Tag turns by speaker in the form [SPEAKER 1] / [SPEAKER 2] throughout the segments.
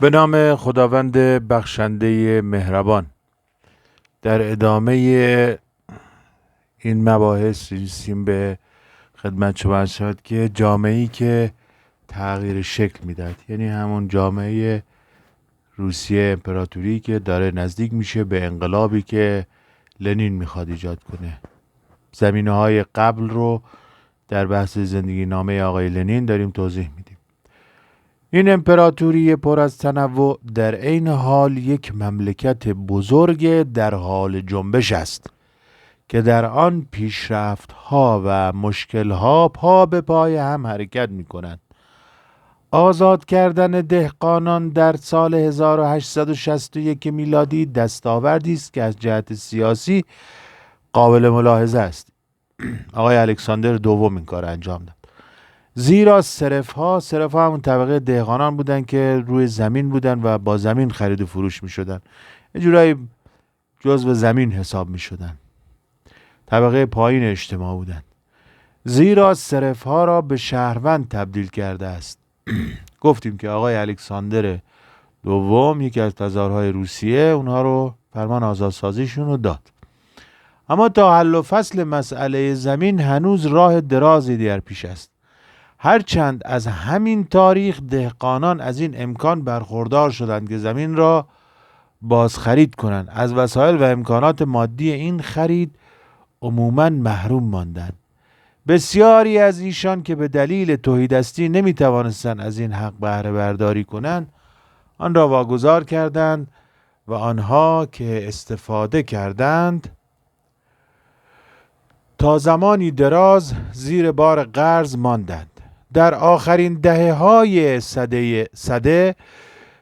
[SPEAKER 1] به نام خداوند بخشنده مهربان. در ادامه این مباحث رسیم به خدمت شما عرض شود که جامعه‌ای که تغییر شکل میداد، یعنی همون جامعه روسیه امپراتوری که داره نزدیک میشه به انقلابی که لنین میخواد ایجاد کنه. زمینه‌های قبل رو در بحث زندگی نامه آقای لنین داریم توضیح میدیم. این امپراتوری پر از تنوع در عین حال یک مملکت بزرگ در حال جنبش است که در آن پیشرفت‌ها و مشکل‌ها پا به پای هم حرکت می‌کنند. آزاد کردن دهقانان در سال 1861 میلادی دستاوردی است که از جهت سیاسی قابل ملاحظه است. آقای الکساندر دوم این کار انجام داد. زیرا صرف‌ها همون طبقه دهقانان بودن که روی زمین بودن و با زمین خرید و فروش می شدن. یه جورایی جزو زمین حساب می شدن. طبقه پایین اجتماع بودن. زیرا صرف‌ها را به شهروند تبدیل کرده است. گفتیم که آقای الکساندر دوم یکی از تزارهای روسیه اونها رو فرمان آزادسازیشون رو داد. اما تا حل و فصل مسئله زمین هنوز راه درازی در پیش است. هرچند از همین تاریخ دهقانان از این امکان برخوردار شدند که زمین را بازخرید کنند، از وسایل و امکانات مادی این خرید عموماً محروم ماندند. بسیاری از ایشان که به دلیل تهیدستی نمی توانستند از این حق بهره برداری کنند آن را واگذار کردند و آنها که استفاده کردند تا زمانی دراز زیر بار قرض ماندند. در آخرین دهه‌های سده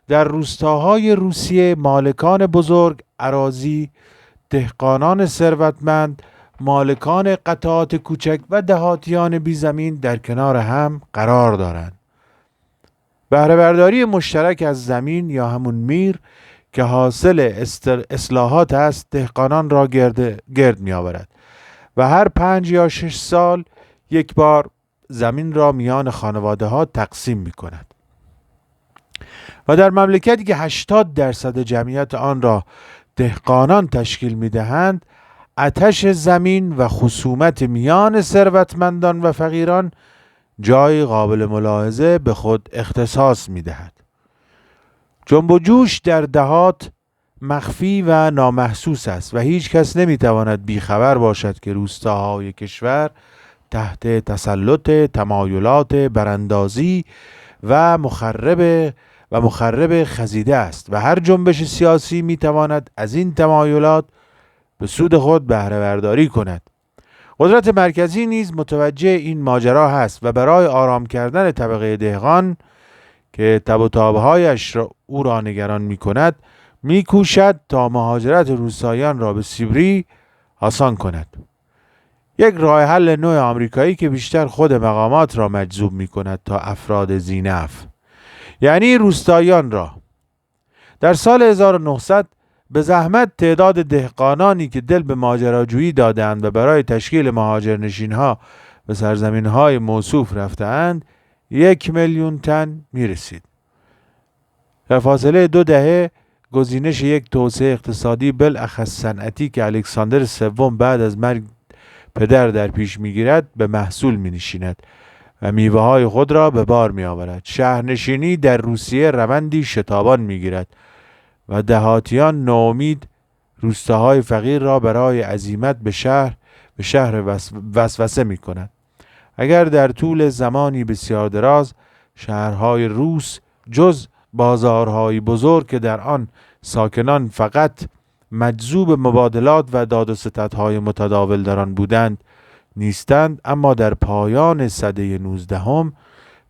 [SPEAKER 1] در روستاهای روسیه مالکان بزرگ اراضی، دهقانان ثروتمند، مالکان قطعات کوچک و دهاتیان بی زمین در کنار هم قرار دارند. بهره برداری مشترک از زمین یا همون میر که حاصل اصلاحات است دهقانان را گرد می آورد و هر 5 یا 6 سال یک بار زمین را میان خانواده ها تقسیم می کند. و در مملکتی که 80% جمعیت آن را دهقانان تشکیل می دهند، آتش زمین و خصومت میان ثروتمندان و فقیران جای قابل ملاحظه به خود اختصاص می دهد. جنب و جوش در دهات مخفی و نامحسوس است و هیچ کس نمی تواند بیخبر باشد که روستاهای کشور تحت تسلط تمایلات براندازی و مخرب خزیده است و هر جنبش سیاسی می تواند از این تمایلات به سود خود بهره برداری کند. قدرت مرکزی نیز متوجه این ماجرا هست و برای آرام کردن طبقه دهقان که تب و تابهایش را او را نگران می کند می کوشد تا مهاجرت روستاییان را به سیبری آسان کند. یک راه حل نوع آمریکایی که بیشتر خود مقامات را مجذوب می کند تا افراد ذی‌نفع، یعنی روستاییان را. در سال 1900 به زحمت تعداد دهقانانی که دل به ماجراجویی دادند و برای تشکیل مهاجرنشین‌ها به سرزمین‌های موصوف رفتند 1,000,000 تن می رسید. در فاصله 2 دهه گزینش یک توسعه اقتصادی بالاخص صنعتی که الکساندر سوم بعد از مرگ پدر در پیش میگیرد به محصول می نشیند و میوه های خود را به بار می آورد. شهرنشینی در روسیه روندی شتابان می گیرد و دهاتیان ناامید روستاهای فقیر را برای عزیمت به شهر وسوسه می کند. اگر در طول زمانی بسیار دراز شهرهای روس جز بازارهای بزرگ که در آن ساکنان فقط مجذوب مبادلات و داد و ستدهای متداول در آن بودند نیستند، اما در پایان سده 19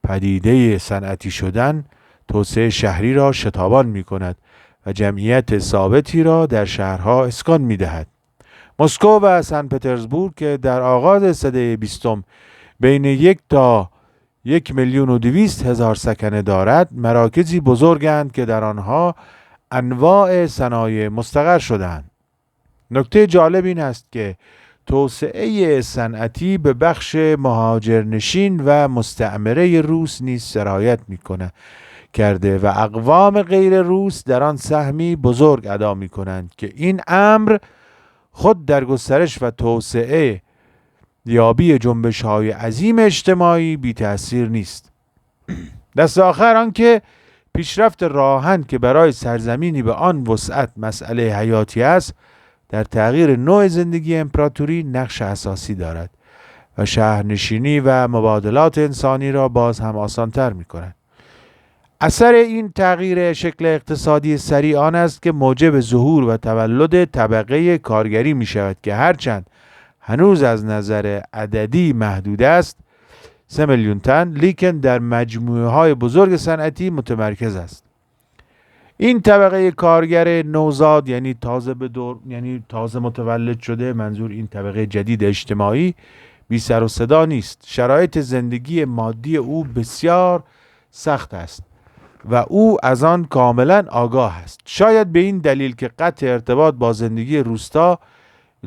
[SPEAKER 1] پدیده صنعتی شدن توسعه شهری را شتابان می کند و جمعیت ثابتی را در شهرها اسکان می دهد. مسکو و سن پترزبورگ که در آغاز سده 20 بین 1 تا 1,200,000 سکنه دارد مراکزی بزرگند که در آنها انواع صنایع مستقر شدند. نکته جالب این است که توسعه صنعتی به بخش مهاجرنشین و مستعمره روس نیز سرایت می‌کند کرده و اقوام غیر روس در آن سهمی بزرگ ادا می کنند که این امر خود در گسترش و توسعه یابی جنبش‌های عظیم اجتماعی بی تأثیر نیست. دست آخر آنکه پیشرفت راهن که برای سرزمینی به آن وسعت مسئله حیاتی است در تغییر نوع زندگی امپراتوری نقش اساسی دارد و شهرنشینی و مبادلات انسانی را باز هم آسانتر می کند. اثر این تغییر شکل اقتصادی سریع آن است که موجب ظهور و تولد طبقه کارگری می شود که هرچند هنوز از نظر عددی محدود است 3 میلیون تن، لیکن در مجموعه های بزرگ صنعتی متمرکز است. این طبقه کارگر نوزاد یعنی تازه متولد شده، منظور این طبقه جدید اجتماعی، بی سر و صدا نیست. شرایط زندگی مادی او بسیار سخت است و او از آن کاملا آگاه است. شاید به این دلیل که قطع ارتباط با زندگی روستا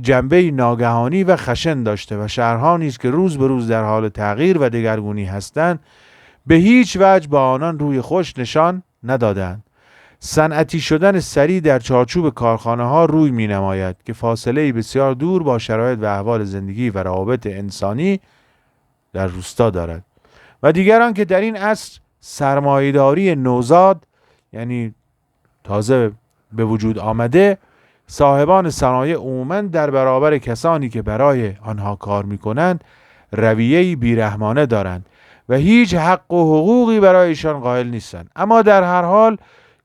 [SPEAKER 1] جنبه ناگهانی و خشن داشته و شهرها نیز که روز به روز در حال تغییر و دگرگونی هستند به هیچ وجه با آنان روی خوش نشان ندادند. صنعتی شدن سریع در چارچوب کارخانه ها روی می نماید که فاصله بسیار دور با شرایط و احوال زندگی و روابط انسانی در روستا دارد و دیگران که در این عصر سرمایه‌داری نوزاد یعنی تازه به وجود آمده صاحبان صنایع عموماً در برابر کسانی که برای آنها کار می‌کنند رویه‌ای بیرحمانه دارند و هیچ حق و حقوقی برای ایشان قائل نیستند. اما در هر حال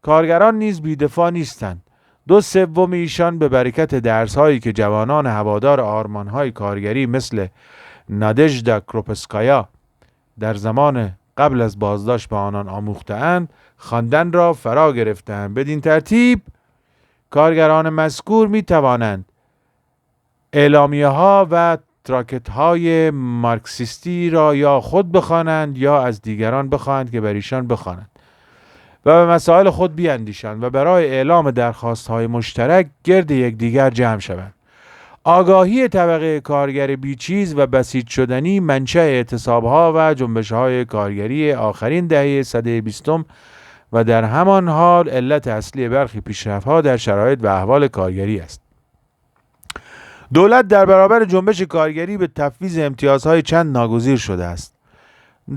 [SPEAKER 1] کارگران نیز بی‌دفاع نیستند. 2/3 ایشان به برکت درس‌هایی که جوانان هوادار آرمان‌های کارگری مثل نادژدا کروپسکایا در زمان قبل از بازداشت به آنان آموخته‌اند خواندن را فرا گرفتند. بدین ترتیب کارگران مذکور می توانند اعلامیه ها و تراکت های مارکسیستی را یا خود بخوانند یا از دیگران بخواهند که بر ایشان بخوانند و به مسائل خود بیاندیشند و برای اعلام درخواست های مشترک گرد یکدیگر جمع شوند. آگاهی طبقه کارگر بیچیز و بسیط شدنی منشأ اعتصاب‌ها و جنبش‌های کارگری آخرین دهه سده 20 و در همان حال علت اصلی برخی پیشرفت‌ها در شرایط و احوال کارگری است. دولت در برابر جنبش کارگری به تفویض امتیازهای چند ناگزیر شده است.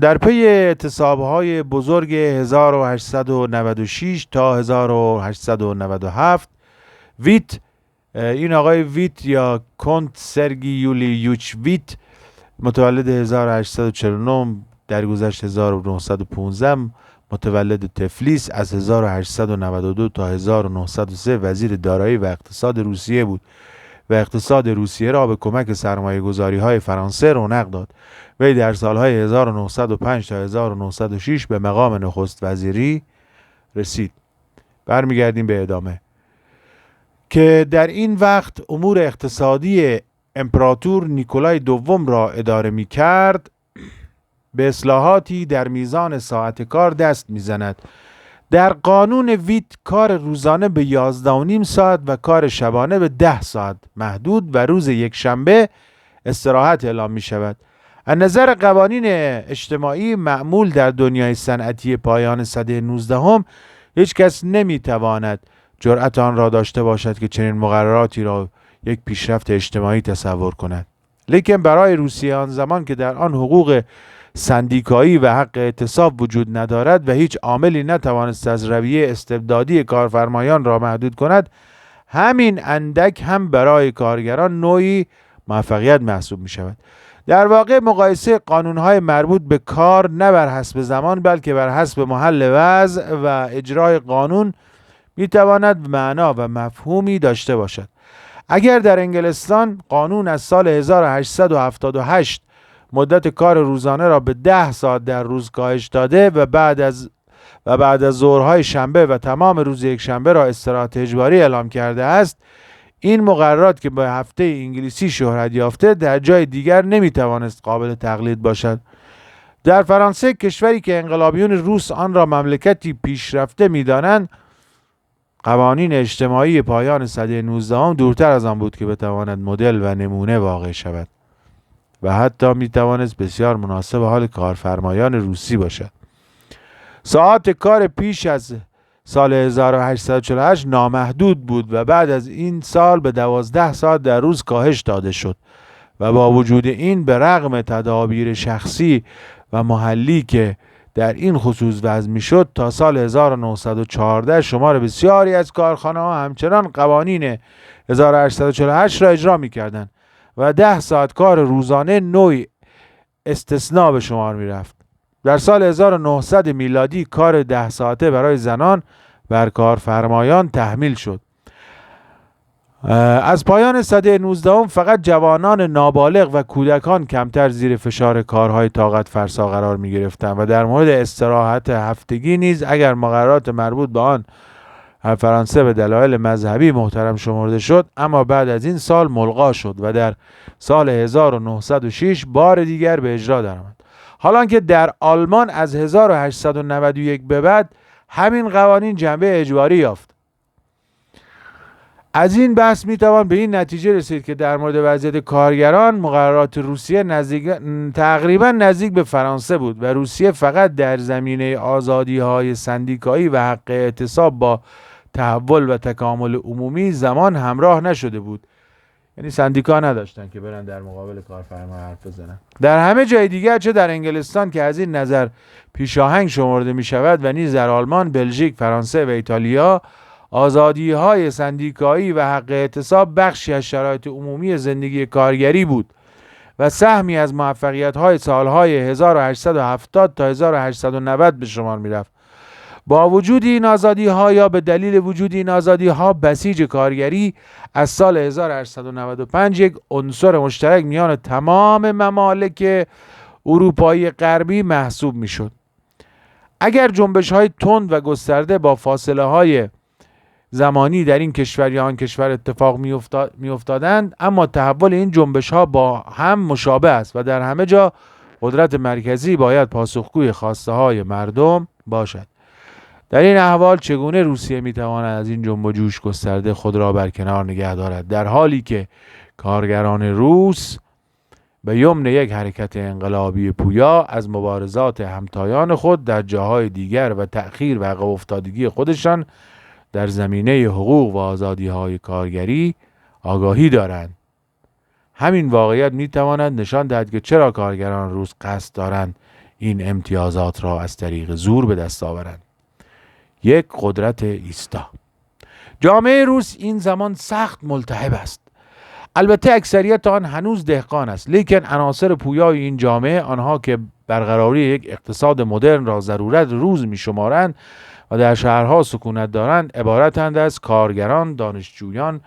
[SPEAKER 1] در پی اعتصاب‌های بزرگ 1896 تا 1897 این آقای ویت یا کنت سرگی یولیوچ ویت متولد 1849 درگذشت 1915 متولد تفلیس از 1892 تا 1903 وزیر دارایی و اقتصاد روسیه بود و اقتصاد روسیه را به کمک سرمایه گذاری های فرانسه رونق داد. وی در سالهای 1905 تا 1906 به مقام نخست وزیری رسید. برمیگردیم به ادامه که در این وقت امور اقتصادی امپراتور نیکولای دوم را اداره می کرد. به اصلاحاتی در میزان ساعت کار دست می زند. در قانون ویت کار روزانه به 11.5 ساعت و کار شبانه به 10 ساعت محدود و روز یک شنبه استراحت اعلام می شود. از نظر قوانین اجتماعی معمول در دنیای صنعتی پایان سده 19 هیچ کس نمی تواند جرأت آن را داشته باشد که چنین مقرراتی را یک پیشرفت اجتماعی تصور کند. لیکن برای روسیه آن زمان که در آن حقوق سندیکایی و حق اعتصاب وجود ندارد و هیچ عاملی نتوانست از رویه استبدادی کارفرمایان را محدود کند، همین اندک هم برای کارگران نوعی موفقیت محسوب می شود. در واقع مقایسه قانونهای مربوط به کار نه بر حسب زمان بلکه بر حسب محل وضع و اجرای قانون می تواند معنا و مفهومی داشته باشد. اگر در انگلستان قانون از سال 1878 مدت کار روزانه را به 10 ساعت در روز کاهش داده و بعد از ظهرهای شنبه و تمام روز یک شنبه را استراحت اجباری اعلام کرده است، این مقررات که به هفته انگلیسی شهرت یافته در جای دیگر نمیتوانست قابل تقلید باشد. در فرانسه، کشوری که انقلابیون روس آن را مملکتی پیشرفته می‌دانند، قوانین اجتماعی پایان سده 19 دورتر از آن بود که بتواند مدل و نمونه واقع شود و حتی میتوانست بسیار مناسب حال کارفرمایان روسی باشد. ساعات کار پیش از سال 1848 نامحدود بود و بعد از این سال به 12 ساعت در روز کاهش داده شد و با وجود این به رغم تدابیر شخصی و محلی که در این خصوص وضع می شد تا سال 1914 شمار بسیاری از کارخانه ها همچنان قوانین 1848 را اجرا می کردند و 10 ساعت کار روزانه نوعی استثناء به شمار می رفت. در سال 1900 میلادی کار 10 ساعته برای زنان بر کارفرمایان تحمیل شد. از پایان سده 19 فقط جوانان نابالغ و کودکان کمتر زیر فشار کارهای طاقت فرسا قرار می گرفتند و در مورد استراحت هفتگی نیز اگر مقررات مربوط به آن فرانسه به دلایل مذهبی محترم شمرده شد، اما بعد از این سال ملغا شد و در سال 1906 بار دیگر به اجرا درآمد. حالان که در آلمان از 1891 به بعد همین قوانین جنبه اجباری یافت. از این بحث میتوان به این نتیجه رسید که در مورد وضعیت کارگران مقررات روسیه تقریبا نزدیک به فرانسه بود و روسیه فقط در زمینه آزادی‌های سندیکایی و حق اعتصاب با تحول و تکامل عمومی زمان همراه نشده بود. یعنی سندیکا نداشتن که برن در مقابل کارفرما حرف بزنن. در همه جای دیگر، چه در انگلستان که از این نظر پیشاهنگ شمرده می شود و نیز در آلمان، بلژیک، فرانسه و ایتالیا، آزادی‌های سندیکایی و حق اعتصاب بخشی از شرایط عمومی زندگی کارگری بود و سهمی از موفقیت‌های سالهای 1870 تا 1890 به شمار می‌رفت. با وجود این آزادی‌ها یا به دلیل وجود این آزادی‌ها، بسیج کارگری از سال 1895 یک عنصر مشترک میان تمام ممالک اروپایی غربی محسوب می‌شد. اگر جنبش‌های تند و گسترده با فاصله‌های زمانی در این کشور یا آن کشور اتفاق می‌افتادند، اما تحول این جنبش‌ها با هم مشابه است و در همه جا قدرت مرکزی باید پاسخگوی خواسته‌های مردم باشد. در این احوال چگونه روسیه می‌تواند از این جنب و جوش گسترده خود را برکنار نگه دارد، در حالی که کارگران روس به یمن یک حرکت انقلابی پویا از مبارزات همتایان خود در جاهای دیگر و تأخیر و عقب افتادگی خودشان در زمینه حقوق و آزادی‌های کارگری آگاهی دارند؟ همین واقعیت می‌تواند نشان دهد که چرا کارگران روس قصد دارند این امتیازات را از طریق زور به دست آورند. یک قدرت ایستا. جامعه روس این زمان سخت ملتهب است. البته اکثریت آن هنوز دهقان است، لیکن عناصر پویای این جامعه، آنها که برقراری یک اقتصاد مدرن را ضرورت روز می‌شمارند و در شهرها سکونت دارند، عبارتند از کارگران، دانشجویان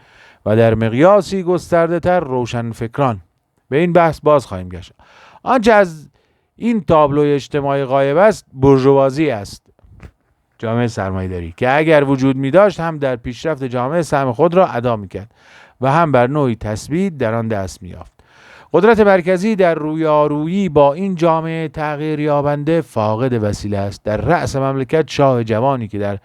[SPEAKER 1] و در مقیاسی گسترده تر روشنفکران. به این بحث باز خواهیم گشت. آنچه از این تابلوی اجتماعی غایب است، بورژوازی است، جامعه سرمایه‌داری، که اگر وجود می داشت هم در پیشرفت جامعه سهم خود را ادا می کرد و هم بر نوعی تثبیت در آن دست می یافت. قدرت مرکزی در رویارویی با این جامعه تغییر یابنده فاقد وسیله است. در رأس مملکت شاه جوانی که در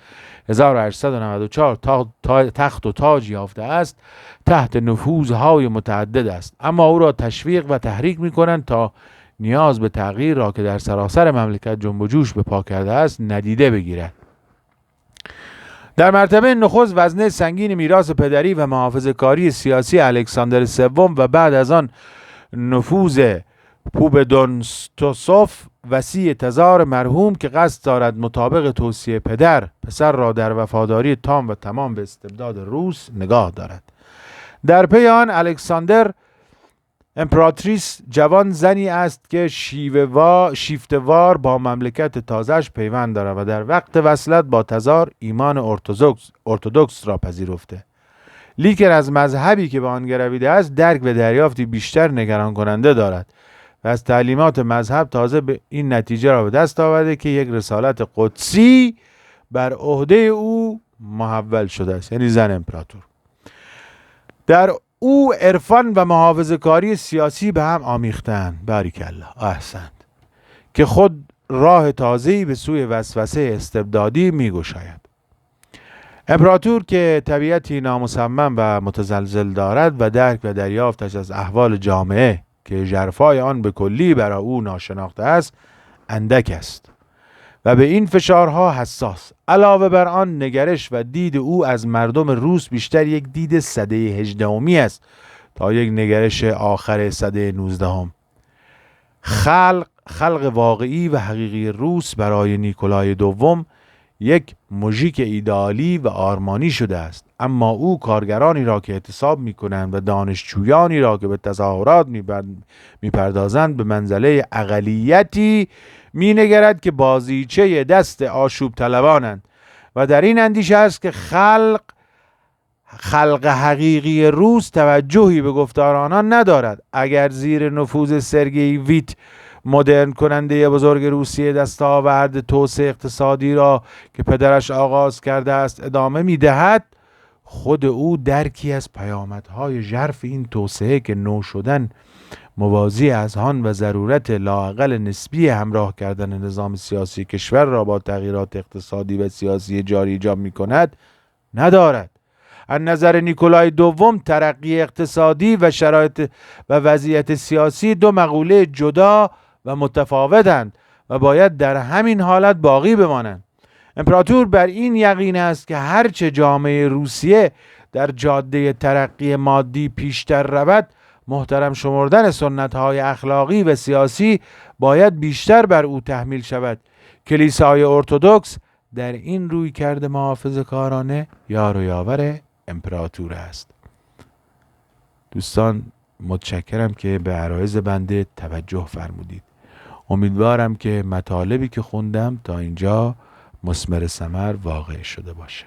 [SPEAKER 1] 1894 تخت و تاج یافته است، تحت نفوذهای متعدد است، اما او را تشویق و تحریک می کنند تا نیاز به تغییر را که در سراسر مملکت جنب و جوش به پا کرده است ندیده بگیرد. در مرتبه نخست وزنه سنگین میراث پدری و محافظه‌کاری سیاسی الکساندر سوم و بعد از آن نفوذ پوبدونستوسوف وصی تزار مرحوم که قصد دارد مطابق توصیه پسر را در وفاداری تام و تمام به استبداد روس نگاه دارد. در پی آن الکساندر امپراتریس جوان زنی است که شیفته‌وار با مملکت تازه‌اش پیوند دارد و در وقت وصلت با تزار ایمان ارتدوکس را پذیرفته، لیکن از مذهبی که به آن گرویده است درک و دریافتی بیشتر نگران کننده دارد و از تعلیمات مذهب تازه به این نتیجه را به دست آورده که یک رسالت قدسی بر عهده او محول شده است، یعنی زن امپراتور. در او عرفان و محافظه‌کاری سیاسی به هم آمیختند. باریکالله، احسنت، که خود راه تازه‌ای به سوی وسوسه استبدادی می‌گشاید. امپراتور که طبیعتی نامصمم و متزلزل دارد و درک و دریافتش از احوال جامعه که ژرفای آن به کلی برای او ناشناخته است اندک است و به این فشارها حساس. علاوه بر آن نگرش و دید او از مردم روس بیشتر یک دید سده 18 است تا یک نگرش آخر سده 19. خلق واقعی و حقیقی روس برای نیکولای دوم یک موژیک ایدئالی و آرمانی شده است، اما او کارگرانی را که اعتصاب می‌کنند و دانشجویانی را که به تظاهرات می‌پردازند به منزله اقلیتی می‌نگرد که بازیچه دست آشوب طلبانند و در این اندیشه است که خلق حقیقی روس توجهی به گفتار آنان ندارد. اگر زیر نفوذ سرگئی ویت مدرن کننده بزرگ روسیه دستاورد توسعه اقتصادی را که پدرش آغاز کرده است ادامه می‌دهد، خود او درکی از پیامدهای ژرف این توسعه که نو شدن موازی از آن و ضرورت لااقل نسبی همراه کردن نظام سیاسی کشور را با تغییرات اقتصادی و سیاسی جاری ایجاب می‌کند ندارد. از نظر نیکولای دوم ترقی اقتصادی و شرایط و وضعیت سیاسی دو مقوله جدا و متفاوتند و باید در همین حالت باقی بمانند. امپراتور بر این یقین است که هرچه جامعه روسیه در جاده ترقی مادی پیشتر رود، محترم شمردن سنت‌های اخلاقی و سیاسی باید بیشتر بر او تحمیل شود. کلیسای ارتدوکس در این رویکرد محافظه‌کارانه یار و یاور امپراتور است. دوستان متشکرم که به عرایض بنده توجه فرمودید. امیدوارم که مطالبی که خوندم تا اینجا مثمر ثمر واقع شده باشه.